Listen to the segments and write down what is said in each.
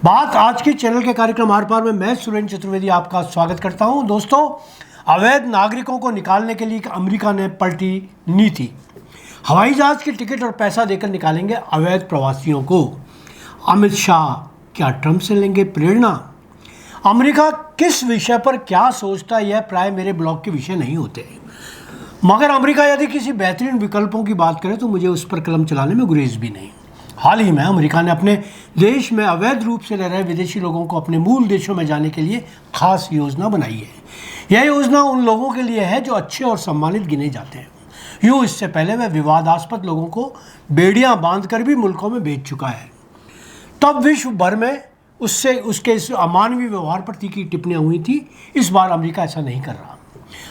बात आज के चैनल के कार्यक्रम आर पार में मैं सुरेंद्र चतुर्वेदी आपका स्वागत करता हूं। दोस्तों, अवैध नागरिकों को निकालने के लिए अमेरिका ने पलटी नीति। हवाई जहाज की टिकट और पैसा देकर निकालेंगे अवैध प्रवासियों को। अमित शाह क्या ट्रंप से लेंगे प्रेरणा? अमेरिका किस विषय पर क्या सोचता है, यह प्राय मेरे ब्लॉग के विषय नहीं होते, मगर अमेरिका यदि किसी बेहतरीन विकल्पों की बात करे तो मुझे उस पर कलम चलाने में गुरेज भी नहीं। हाल ही में अमेरिका ने अपने देश में अवैध रूप से रह रहे विदेशी लोगों को अपने मूल देशों में जाने के लिए खास योजना बनाई है। यह योजना उन लोगों के लिए है जो अच्छे और सम्मानित गिने जाते हैं। यूँ इससे पहले वह विवादास्पद लोगों को बेड़ियां बांधकर भी मुल्कों में भेज चुका है। तब विश्व भर में उसके इस अमानवीय व्यवहार पर तीखी टिप्पणियां हुई थी। इस बार अमेरिका ऐसा नहीं कर रहा।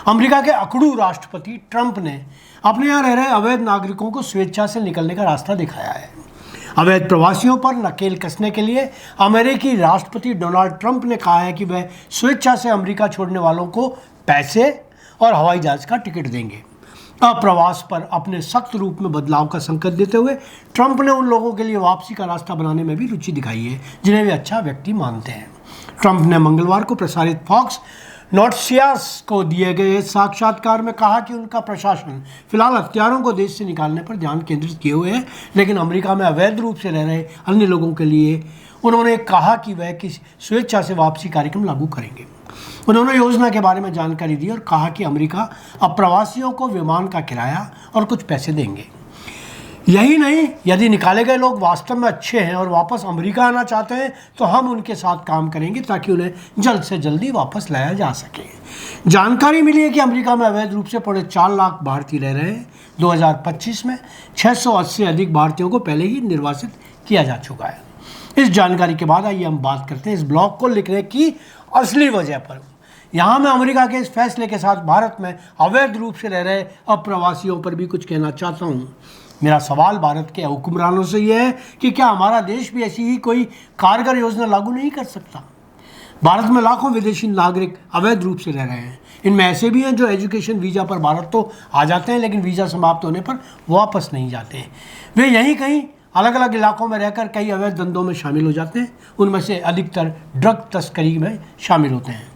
अमेरिका के अकड़ू राष्ट्रपति ट्रंप ने अपने यहाँ रह रहे अवैध नागरिकों को स्वेच्छा से निकलने का रास्ता दिखाया है। अवैध प्रवासियों पर नकेल कसने के लिए अमेरिकी राष्ट्रपति डोनाल्ड ट्रंप ने कहा है कि वह स्वेच्छा से अमेरिका छोड़ने वालों को पैसे और हवाई जहाज का टिकट देंगे। अप्रवास पर अपने सख्त रूप में बदलाव का संकेत देते हुए ट्रंप ने उन लोगों के लिए वापसी का रास्ता बनाने में भी रुचि दिखाई है जिन्हें वे अच्छा व्यक्ति मानते हैं। ट्रंप ने मंगलवार को प्रसारित फॉक्स नोटिशियास को दिए गए साक्षात्कार में कहा कि उनका प्रशासन फिलहाल हत्यारों को देश से निकालने पर ध्यान केंद्रित किए हुए है, लेकिन अमेरिका में अवैध रूप से रह रहे अन्य लोगों के लिए उन्होंने कहा कि वह किस स्वेच्छा से वापसी कार्यक्रम लागू करेंगे। उन्होंने योजना के बारे में जानकारी दी और कहा कि अमेरिका अब प्रवासियों को विमान का किराया और कुछ पैसे देंगे। यही नहीं, यदि निकाले गए लोग वास्तव में अच्छे हैं और वापस अमेरिका आना चाहते हैं तो हम उनके साथ काम करेंगे ताकि उन्हें जल्द से जल्दी वापस लाया जा सके। जानकारी मिली है कि अमेरिका में अवैध रूप से 4.5 लाख भारतीय रह रहे हैं। 2025 में 680 से अधिक भारतीयों को पहले ही निर्वासित किया जा चुका है। इस जानकारी के बाद आइए हम बात करते हैं इस ब्लॉग को लिखने की असली वजह पर। यहाँ मैं अमेरिका के इस फैसले के साथ भारत में अवैध रूप से रह रहे अप्रवासियों पर भी कुछ कहना चाहता हूँ। मेरा सवाल भारत के हुक्मरानों से यह है कि क्या हमारा देश भी ऐसी ही कोई कारगर योजना लागू नहीं कर सकता? भारत में लाखों विदेशी नागरिक अवैध रूप से रह रहे हैं। इनमें ऐसे भी हैं जो एजुकेशन वीज़ा पर भारत तो आ जाते हैं लेकिन वीज़ा समाप्त होने पर वापस नहीं जाते हैं। वे यहीं कहीं अलग अलग इलाकों में रहकर कई अवैध धंधों में शामिल हो जाते हैं। उनमें से अधिकतर ड्रग तस्करी में शामिल होते हैं।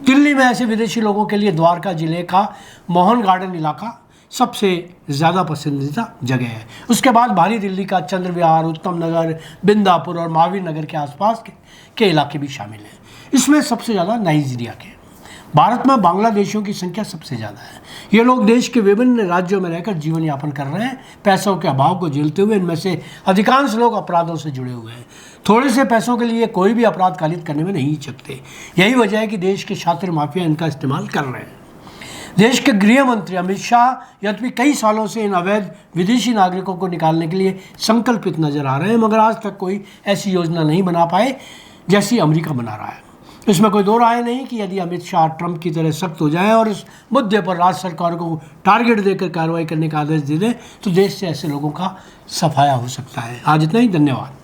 दिल्ली में ऐसे विदेशी लोगों के लिए द्वारका जिले का मोहन गार्डन इलाका सबसे ज़्यादा पसंदीदा जगह है। उसके बाद भारी दिल्ली का चंद्र विहार, उत्तम नगर, बिंदापुर और महावीर नगर के आसपास के इलाके भी शामिल हैं। इसमें सबसे ज़्यादा नाइजीरिया के। भारत में बांग्लादेशियों की संख्या सबसे ज़्यादा है। ये लोग देश के विभिन्न राज्यों में रहकर जीवन यापन कर रहे हैं, पैसों के अभाव को झेलते हुए। इनमें से अधिकांश लोग अपराधों से जुड़े हुए हैं। थोड़े से पैसों के लिए कोई भी अपराध कालित करने में नहीं हिचकते। यही वजह है कि देश के शातिर माफिया इनका इस्तेमाल कर रहे हैं। देश के गृह मंत्री अमित शाह यद्यपि कई सालों से इन अवैध विदेशी नागरिकों को निकालने के लिए संकल्पित नजर आ रहे हैं, मगर आज तक कोई ऐसी योजना नहीं बना पाए जैसी अमेरिका बना रहा है। इसमें कोई दो राय नहीं कि यदि अमित शाह ट्रंप की तरह सख्त हो जाए और इस मुद्दे पर राज्य सरकार को टारगेट देकर कार्रवाई करने का आदेश दे दें तो देश से ऐसे लोगों का सफाया हो सकता है। आज इतना ही, धन्यवाद।